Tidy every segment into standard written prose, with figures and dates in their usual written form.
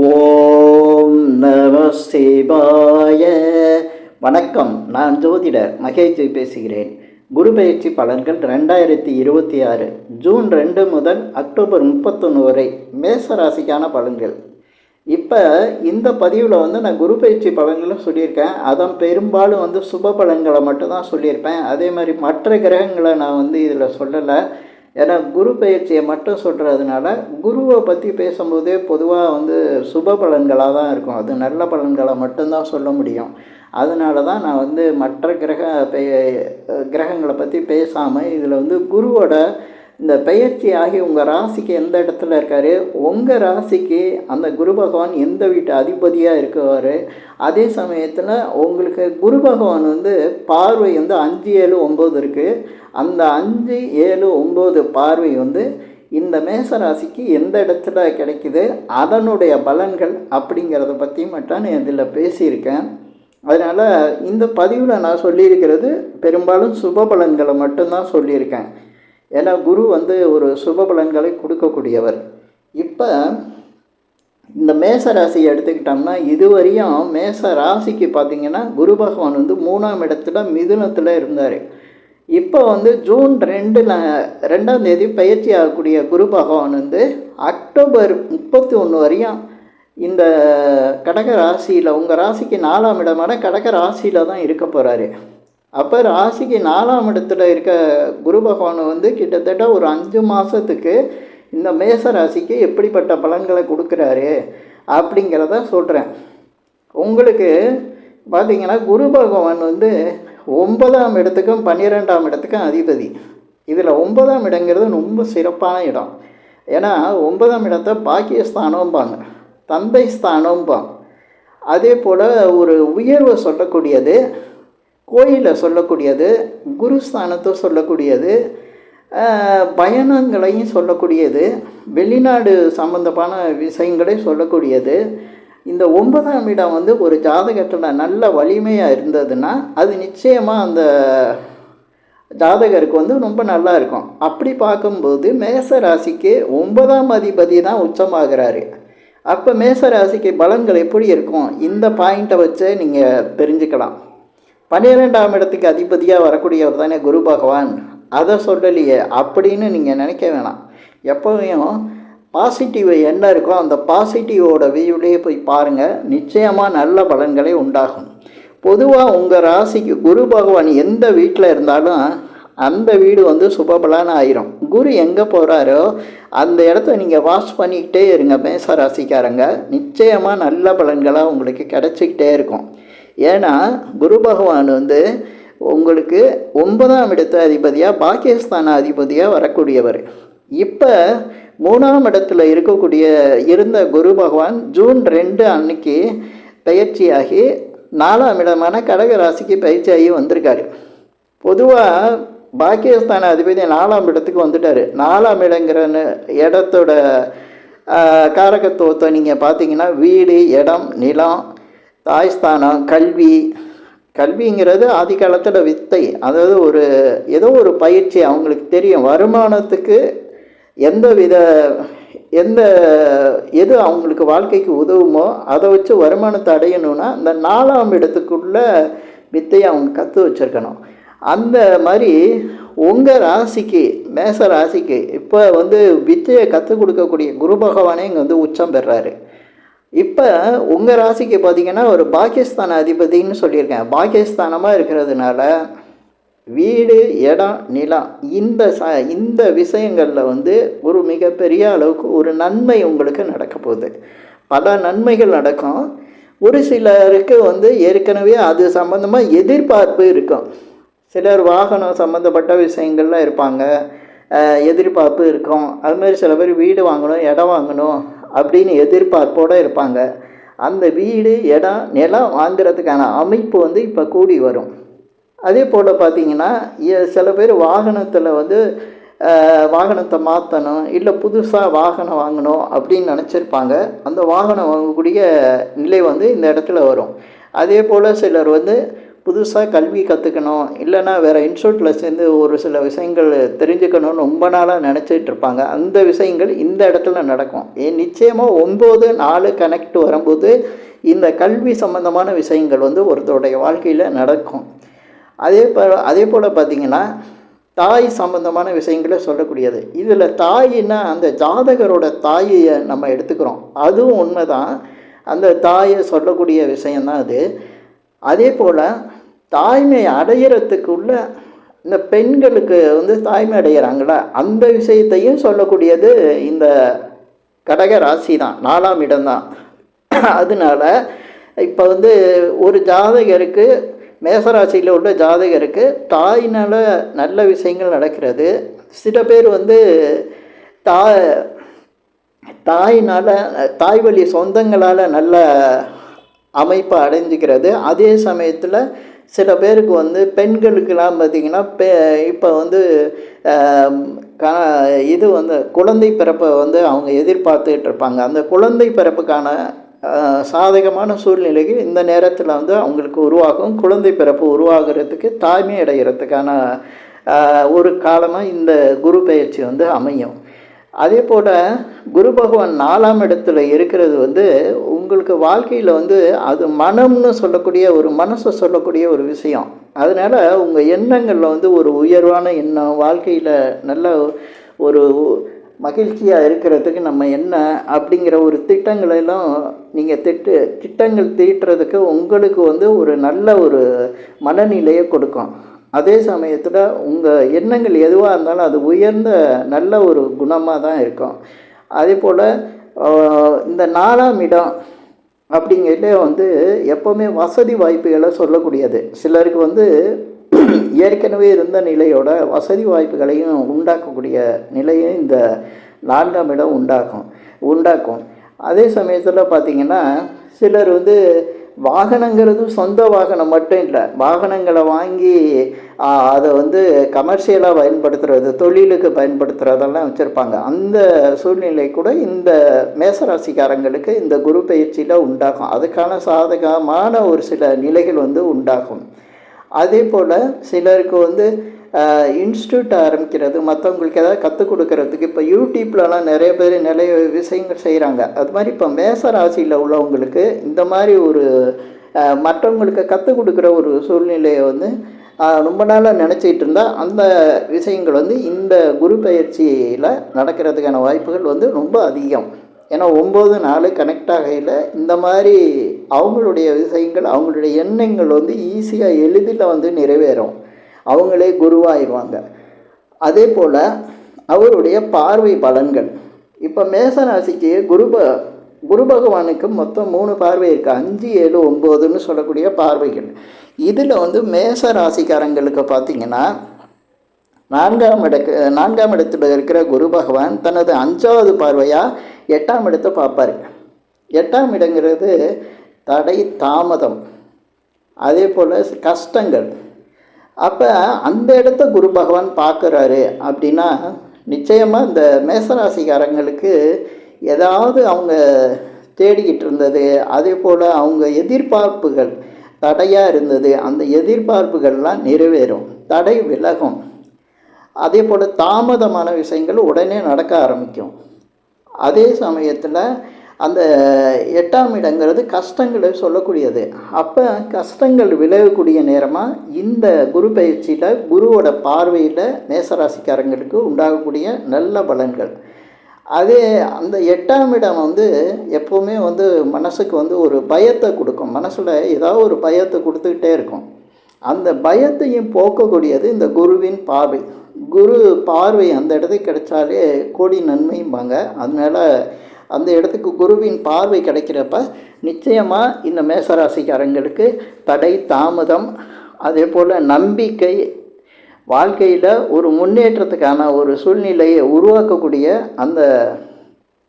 ஓம் நம சிவாய. வணக்கம். நான் ஜோதிடர் மகேஜி பேசுகிறேன். குரு பயிற்சி பலன்கள் 2026 ஜூன் 2 முதல் அக்டோபர் 31 வரை மேச ராசிக்கான பலன்கள். இப்போ இந்த பதிவில் நான் குரு பயிற்சி பலன்களை சொல்லியிருக்கேன். அதன் பெரும்பாலும் சுப பலன்களை மட்டும்தான் சொல்லியிருப்பேன். அதே மாதிரி மற்ற கிரகங்களை நான் இதில் சொல்லலை. ஏன்னா குரு பயிற்சியை மட்டும் சொல்கிறதுனால குருவை பற்றி பேசும்போதே பொதுவாக சுப பலன்களாக தான் இருக்கும். அது நல்ல பலன்களை மட்டும்தான் சொல்ல முடியும். அதனால தான் நான் மற்ற கிரகங்களை பற்றி பேசாமல் இதில் குருவோட இந்த பயிற்சி ஆகி உங்கள் ராசிக்கு எந்த இடத்துல இருக்கார், உங்கள் ராசிக்கு அந்த குரு பகவான் எந்த வீட்டு அதிபதியாக இருக்குவார், அதே சமயத்தில் உங்களுக்கு குரு பகவான் பார்வை 5, 7, 9 இருக்குது. அந்த 5, 7, 9 பார்வை இந்த மேச ராசிக்கு எந்த இடத்துல கிடைக்குது, அதனுடைய பலன்கள் அப்படிங்கிறத பற்றி மட்டும் நான் இதில் பேசியிருக்கேன். அதனால் இந்த பதிவில் நான் சொல்லியிருக்கிறது பெரும்பாலும் சுப பலன்களை மட்டும்தான் சொல்லியிருக்கேன். ஏன்னா குரு ஒரு சுப பலன்களை கொடுக்கக்கூடியவர். இப்போ இந்த மேச ராசியை எடுத்துக்கிட்டோம்னா இதுவரையும் மேச ராசிக்கு பார்த்திங்கன்னா குரு பகவான் 3ஆம் இடத்துல மிதுனத்தில் இருந்தார். இப்போ ஜூன் 2ஆம் தேதி பயிற்சி ஆகக்கூடிய குரு பகவான் அக்டோபர் 31 வரையும் இந்த கடக ராசியில் உங்கள் ராசிக்கு 4ஆம் இடமான கடக ராசியில் தான் இருக்க போகிறாரு. அப்போ ராசிக்கு 4ஆம் இடத்துல இருக்க குரு பகவான் கிட்டத்தட்ட ஒரு 5 மாதத்துக்கு இந்த மேச ராசிக்கு எப்படிப்பட்ட பலன்களை கொடுக்குறாரு அப்படிங்கிறத சொல்கிறேன். உங்களுக்கு பார்த்திங்கன்னா குரு பகவான் 9ஆம் இடத்துக்கும் 12ஆம் இடத்துக்கும் அதிபதி. இதில் 9ஆம் இடங்கிறது ரொம்ப சிறப்பான இடம். ஏன்னா 9ஆம் இடத்தை பாக்கியஸ்தானம்பாங்க, தந்தை ஸ்தானம்பாங்க. அதே போல் ஒரு உயர்வை சொல்லக்கூடியது, கோயிலை சொல்லக்கூடியது, குருஸ்தானத்தை சொல்லக்கூடியது, பயணங்களையும் சொல்லக்கூடியது, வெளிநாடு சம்பந்தமான விஷயங்களை சொல்லக்கூடியது. இந்த 9ஆம் இடம் ஒரு ஜாதகத்தில் நல்ல வலிமையாக இருந்ததுன்னா அது நிச்சயமாக அந்த ஜாதகருக்கு ரொம்ப நல்லா இருக்கும். அப்படி பார்க்கும்போது மேச ராசிக்கு 9ஆம் அதிபதி தான் உச்சமாகிறாரு. அப்போ மேச ராசிக்கு பலன்கள் எப்படி இருக்கும், இந்த பாயிண்ட்டை வச்சு நீங்கள் தெரிஞ்சுக்கலாம். 12ஆம் இடத்துக்கு அதிபதியாக வரக்கூடியவர் தானே குரு பகவான், அதை சொல்லலையே அப்படின்னு நீங்கள் நினைக்க வேணாம். எப்போவும் பாசிட்டிவ் என்ன இருக்கோ அந்த பாசிட்டிவோட வியூவிலே போய் பாருங்கள், நிச்சயமாக நல்ல பலன்களே உண்டாகும். பொதுவாக உங்கள் ராசிக்கு குரு பகவான் எந்த வீட்டில் இருந்தாலும் அந்த வீடு சுபபலன்னு ஆயிரும். குரு எங்கே போகிறாரோ அந்த இடத்த நீங்கள் வாஷ் பண்ணிக்கிட்டே இருங்க மேச ராசிக்காரங்க, நிச்சயமாக நல்ல பலன்களாக உங்களுக்கு கிடச்சிக்கிட்டே இருக்கும். ஏன்னா குரு பகவான் உங்களுக்கு 9ஆம் இடத்து அதிபதியாக பாக்கியஸ்தான அதிபதியாக வரக்கூடியவர். இப்போ 3ஆம் இடத்துல இருந்த குரு பகவான் ஜூன் 2 அன்னைக்கு பயிற்சியாகி 4ஆம் இடமான கடக ராசிக்கு பயிற்சியாகி வந்திருக்காரு. பொதுவாக பாக்கியஸ்தான அதிபதி 4ஆம் இடத்துக்கு வந்துட்டார். 4ஆம் இடங்கிற இடத்தோட காரகத்துவத்தை நீங்கள் பார்த்தீங்கன்னா வீடு, இடம், நிலம், தாய்ஸ்தானம், கல்விங்கிறது ஆதி காலத்தில் வித்தை. அதாவது ஏதோ ஒரு பயிற்சி அவங்களுக்கு தெரியும். வருமானத்துக்கு எது அவங்களுக்கு வாழ்க்கைக்கு உதவுமோ அதை வச்சு வருமானத்தை அடையணும்னா அந்த 4ஆம் இடத்துக்குள்ள வித்தையை அவங்க கற்று வச்சுருக்கணும். அந்த மாதிரி உங்கள் ராசிக்கு மேச ராசிக்கு இப்போ வித்தையை கற்றுக் கொடுக்கக்கூடிய குரு பகவானே இங்கே உச்சம் பெறாரு. இப்போ உங்கள் ராசிக்கு பார்த்திங்கன்னா ஒரு பாக்கியஸ்தான அதிபதின்னு சொல்லியிருக்கேன். பாக்கியஸ்தானமாக இருக்கிறதுனால வீடு, இடம், நிலம் இந்த விஷயங்களில் ஒரு மிகப்பெரிய அளவுக்கு ஒரு நன்மை உங்களுக்கு நடக்க போகுது. பல நன்மைகள் நடக்கும். ஒரு சிலருக்கு ஏற்கனவே அது சம்மந்தமாக எதிர்பார்ப்பு இருக்கும். சிலர் வாகனம் சம்மந்தப்பட்ட விஷயங்கள்லாம் இருப்பாங்க, எதிர்பார்ப்பு இருக்கும். அதுமாதிரி சில பேர் வீடு வாங்கணும், இடம் வாங்கணும் அப்படின்னு எதிர்பார்ப்போடு இருப்பாங்க. அந்த வீடு, இடம், நிலம் வாங்கிறதுக்கான அமைப்பு இப்போ கூடி வரும். அதே போல் பார்த்திங்கன்னா சில பேர் வாகனத்தில் வாகனத்தை மாற்றணும், இல்லை புதுசாக வாகனம் வாங்கணும் அப்படின்னு நினச்சிருப்பாங்க. அந்த வாகனம் வாங்கக்கூடிய நிலை இந்த இடத்துல வரும். அதே போல் சிலர் புதுசாக கல்வி கற்றுக்கணும், இல்லைன்னா வேறு இன்ஸ்டியூட்டில் சேர்ந்து ஒரு சில விஷயங்கள் தெரிஞ்சுக்கணும்னு ரொம்ப நாளாக நினச்சிட்டு இருப்பாங்க. அந்த விஷயங்கள் இந்த இடத்துல நடக்கும். நிச்சயமாக 9-4 கனெக்ட் வரும்போது இந்த கல்வி சம்பந்தமான விஷயங்கள் வந்து ஒருத்தருடைய வாழ்க்கையில் நடக்கும். அதே போல் பார்த்திங்கன்னா தாய் சம்பந்தமான விஷயங்களை சொல்லக்கூடியது. இதில் தாயின்னா அந்த ஜாதகரோட தாயை நம்ம எடுத்துக்கிறோம். அதுவும் உண்மை தான். அந்த தாயை சொல்லக்கூடிய விஷயந்தான் அது. அதே போல் தாய்மை அடையிறதுக்குள்ள இந்த பெண்களுக்கு வந்து தாய்மை அடைகிறாங்களா, அந்த விஷயத்தையும் சொல்லக்கூடியது இந்த கடக ராசி தான், 4ஆம் இடம்தான். அதனால் இப்போ வந்து ஒரு ஜாதகருக்கு, மேசராசியில் உள்ள ஜாதகருக்கு தாயினால் நல்ல விஷயங்கள் நடக்கிறது. சில பேர் வந்து தாயினால், தாய் வழி சொந்தங்களால் நல்ல அமைப்பை அடைஞ்சிக்கிறது. அதே சமயத்தில் சில பேருக்கு வந்து பெண்களுக்கெல்லாம் பார்த்திங்கன்னா இப்போ வந்து இது வந்து குழந்தை பிறப்பை வந்து அவங்க எதிர்பார்த்துக்கிட்டு இருப்பாங்க. அந்த குழந்தை பிறப்புக்கான சாதகமான சூழ்நிலைக்கு இந்த நேரத்தில் வந்து அவங்களுக்கு உருவாகும். குழந்தை பிறப்பு உருவாகிறதுக்கு, தாய்மை அடைகிறதுக்கான ஒரு காலமாக இந்த குரு பெயர்ச்சி வந்து அமையும். அதே போல் குரு பகவான் 4ஆம் இடத்துல இருக்கிறது வந்து உங்களுக்கு வாழ்க்கையில் வந்து அது மனம்னு சொல்லக்கூடிய ஒரு மனசை சொல்லக்கூடிய ஒரு விஷயம். அதனால் உங்கள் எண்ணங்களில் வந்து ஒரு உயர்வான எண்ணம், வாழ்க்கையில் நல்ல ஒரு மகிழ்ச்சியாக இருக்கிறதுக்கு நம்ம என்ன அப்படிங்கிற ஒரு திட்டங்களெல்லாம் நீங்கள் திட்டங்கள் தீட்டுறதுக்கு உங்களுக்கு வந்து ஒரு நல்ல ஒரு மனநிலையை கொடுக்கும். அதே சமயத்தில் உங்கள் எண்ணங்கள் எதுவாக இருந்தாலும் அது உயர்ந்த நல்ல ஒரு குணமாக தான் இருக்கும். அதே போல் இந்த 4ஆம் இடம் அப்படிங்கிறதே வந்து எப்போவுமே வசதி வாய்ப்புகளை சொல்லக்கூடியது. சிலருக்கு வந்து ஏற்கனவே இருந்த நிலையோட வசதி வாய்ப்புகளையும் உண்டாக்கக்கூடிய நிலையும் இந்த 4ஆம் இடம் உண்டாக்கும். அதே சமயத்தில் பார்த்திங்கன்னா சிலர் வந்து வாகனங்கிறது சொந்த வாகனம் மட்டும் இல்லை, வாகனங்களை வாங்கி அதை வந்து கமர்ஷியலாக பயன்படுத்துகிறது, தொழிலுக்கு பயன்படுத்துகிறதெல்லாம் வச்சுருப்பாங்க. அந்த சூழ்நிலை கூட இந்த மேசராசிக்காரங்களுக்கு இந்த குரு பயிற்சியில் உண்டாகும். அதுக்கான சாதகமான ஒரு சில நிலைகள் வந்து உண்டாகும். அதே போல் சிலருக்கு வந்து இன்ஸ்டியூட் ஆரம்பிக்கிறது, மற்றவங்களுக்கு ஏதாவது கற்றுக் கொடுக்கறதுக்கு இப்போ யூடியூப்லலாம் நிறைய பேர் நிறைய விஷயங்கள் செய்கிறாங்க. அது மாதிரி இப்போ மேசராசியில் உள்ளவங்களுக்கு இந்த மாதிரி ஒரு மற்றவங்களுக்கு கற்றுக் கொடுக்குற ஒரு சூழ்நிலையை வந்து ரொம்ப நாளாக நினச்சிக்கிட்டு இருந்தால் அந்த விஷயங்கள் வந்து இந்த குரு பயிற்சியில் நடக்கிறதுக்கான வாய்ப்புகள் வந்து ரொம்ப அதிகம். ஏன்னா 9-4 கனெக்ட் ஆகையில் இந்த மாதிரி அவங்களுடைய விஷயங்கள், அவங்களுடைய எண்ணங்கள் வந்து ஈஸியாக எளிதில் வந்து நிறைவேறும். அவங்களே குருவாயிடுவாங்க. அதே போல் அவருடைய பார்வை பலன்கள், இப்போ மேசராசிக்கு குரு பகவானுக்கு மொத்தம் 3 பார்வை இருக்குது. 5, 7, 9ன்னு சொல்லக்கூடிய பார்வைகள். இதில் வந்து மேசராசிக்காரங்களுக்கு பார்த்திங்கன்னா 4ஆம் இடத்துல இருக்கிற குரு பகவான் தனது 5வது பார்வையாக 8ஆம் இடத்தை பார்ப்பார். 8ஆம் இடங்கிறது தடை, தாமதம், அதே போல் கஷ்டங்கள். அப்போ அந்த இடத்த குரு பகவான் பார்க்குறாரு அப்படின்னா நிச்சயமாக இந்த மேசராசிக்காரங்களுக்கு ஏதாவது அவங்க தேடிக்கிட்டு இருந்தது, அதே போல் அவங்க எதிர்பார்ப்புகள் தடையாக இருந்தது, அந்த எதிர்பார்ப்புகள்லாம் நிறைவேறும், தடை விலகும். அதே போல் தாமதமான விஷயங்கள் உடனே நடக்க ஆரம்பிக்கும். அதே சமயத்தில் அந்த 8ஆம் இடங்கிறது கஷ்டங்களை சொல்லக்கூடியது. அப்போ கஷ்டங்கள் விளையக்கூடிய நேரமாக இந்த குரு பயிற்சியில் குருவோட பார்வையில் மேசராசிக்காரங்களுக்கு உண்டாகக்கூடிய நல்ல பலன்கள். அதே அந்த 8ஆம் இடம் வந்து எப்போவுமே வந்து மனசுக்கு வந்து ஒரு பயத்தை கொடுக்கும். மனசில் ஏதாவது ஒரு பயத்தை கொடுத்துக்கிட்டே இருக்கும். அந்த பயத்தையும் போக்கக்கூடியது இந்த குருவின் பார்வை. குரு பார்வை அந்த இடத்துக்கு கிடைச்சாலே கோடி நன்மையும்பாங்க. அதனால் அந்த இடத்துக்கு குருவின் பார்வை கிடைக்கிறப்ப நிச்சயமாக இந்த மேசராசிக்காரங்களுக்கு தடை, தாமதம், அதே போல் நம்பிக்கை, வாழ்க்கையில் ஒரு முன்னேற்றத்துக்கான ஒரு சூழ்நிலையை உருவாக்கக்கூடிய அந்த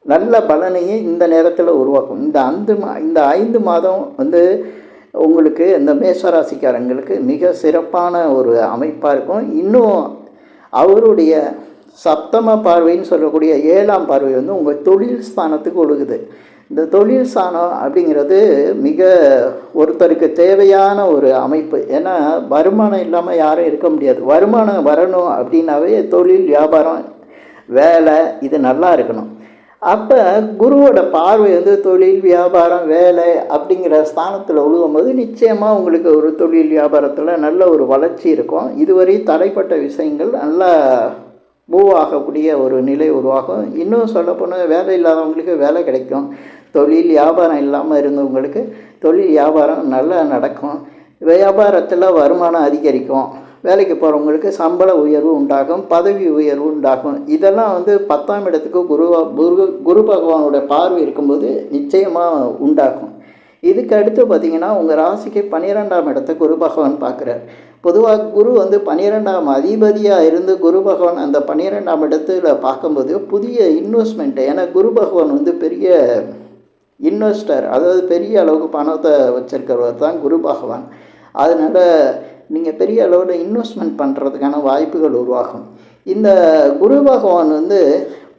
நல்ல பலனையும் இந்த நேரத்தில் உருவாக்கும். இந்த 5 மாதம் வந்து உங்களுக்கு இந்த மேசராசிக்காரங்களுக்கு மிக சிறப்பான ஒரு அமைப்பாக இருக்கும். இன்னும் அவருடைய சப்தம பார்வைன்னு சொல்லக்கூடிய 7ஆம் பார்வை வந்து உங்கள் தொழில் ஸ்தானத்துக்கு ஒழுகுது. இந்த தொழில் ஸ்தானம் அப்படிங்கிறது மிக ஒருத்தருக்கு தேவையான ஒரு அமைப்பு. ஏன்னா வருமானம் இல்லாமல் யாரும் இருக்க முடியாது. வருமானம் வரணும் அப்படின்னாவே தொழில், வியாபாரம், வேலை இது நல்லா இருக்கணும். அப்போ குருவோட பார்வை வந்து தொழில், வியாபாரம், வேலை அப்படிங்கிற ஸ்தானத்தில் விழுகும்போது நிச்சயமாக உங்களுக்கு ஒரு தொழில், வியாபாரத்தில் நல்ல ஒரு வளர்ச்சி இருக்கும். இதுவரை தடைப்பட்ட விஷயங்கள் நல்லா மூவ் ஆகக்கூடிய ஒரு நிலை உருவாகும். இன்னும் சொல்லப்போனால் வேலை இல்லாதவங்களுக்கு வேலை கிடைக்கும். தொழில், வியாபாரம் இல்லாமல் இருந்தவங்களுக்கு தொழில், வியாபாரம் நல்லா நடக்கும். வியாபாரத்தில் வருமானம் அதிகரிக்கும். வேலைக்கு போகிறவங்களுக்கு சம்பள உயர்வு உண்டாகும், பதவி உயர்வு உண்டாகும். இதெல்லாம் வந்து 10ஆம் இடத்துக்கு குரு பகவானோட பார்வை இருக்கும்போது நிச்சயமாக உண்டாகும். இதுக்கு அடுத்து பார்த்திங்கன்னா உங்கள் ராசிக்கு 12ஆம் இடத்தை குரு பகவான் பார்க்குறார். பொதுவாக குரு வந்து 12ஆம் அதிபதியாக இருந்து குரு பகவான் அந்த 12ஆம் இடத்துல பார்க்கும்போது புதிய இன்வெஸ்ட்மெண்ட்டு, ஏன்னா குரு பகவான் வந்து பெரிய இன்வெஸ்டர், அதாவது பெரிய அளவுக்கு பணத்தை வச்சுருக்கிறவர் தான் குரு பகவான். அதனால் நீங்கள் பெரிய அளவில் இன்வெஸ்ட்மெண்ட் பண்ணுறதுக்கான வாய்ப்புகள் உருவாகும். இந்த குரு பகவான் வந்து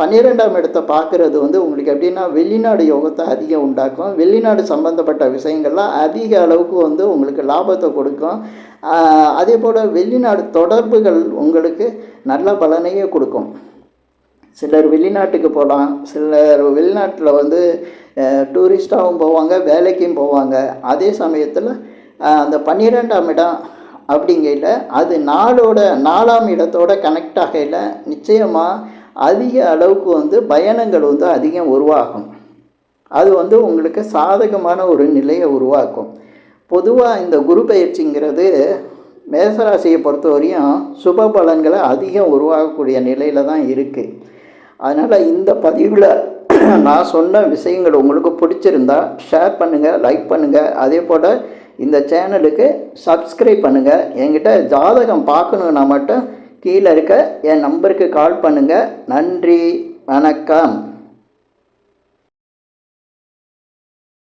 12ஆம் இடத்தை பார்க்குறது வந்து உங்களுக்கு எப்படின்னா வெளிநாடு யோகத்தை அதிகம் உண்டாக்கும். வெளிநாடு சம்மந்தப்பட்ட விஷயங்கள்லாம் அதிக அளவுக்கு வந்து உங்களுக்கு லாபத்தை கொடுக்கும். அதே போல் வெளிநாடு தொடர்புகள் உங்களுக்கு நல்ல பலனையே கொடுக்கும். சிலர் வெளிநாட்டுக்கு போகலாம், சிலர் வெளிநாட்டில் வந்து டூரிஸ்டாகவும் போவாங்க, வேலைக்கும் போவாங்க. அதே சமயத்தில் அந்த 12ஆம் இடம் அப்படிங்கையில் அது 4ஆம் இடத்தோட கனெக்ட் ஆகையில் நிச்சயமாக அதிக அளவுக்கு வந்து பயணங்கள் வந்து அதிகம் உருவாகும். அது வந்து உங்களுக்கு சாதகமான ஒரு நிலையை உருவாக்கும். பொதுவாக இந்த குரு பயிற்சிங்கிறது மேசராசியை பொறுத்தவரையும் சுப பலன்களை அதிகம் உருவாகக்கூடிய நிலையில் தான் இருக்குது. அதனால் இந்த பதிவில் நான் சொன்ன விஷயங்கள் உங்களுக்கு பிடிச்சிருந்தா ஷேர் பண்ணுங்கள், லைக் பண்ணுங்கள். அதே போல் இந்த சேனலுக்கு சப்ஸ்கிரைப் பண்ணுங்கள். என்கிட்ட ஜாதகம் பார்க்கணுன்னா மட்டும் கீழே இருக்க என் நம்பருக்கு கால் பண்ணுங்கள். நன்றி, வணக்கம்.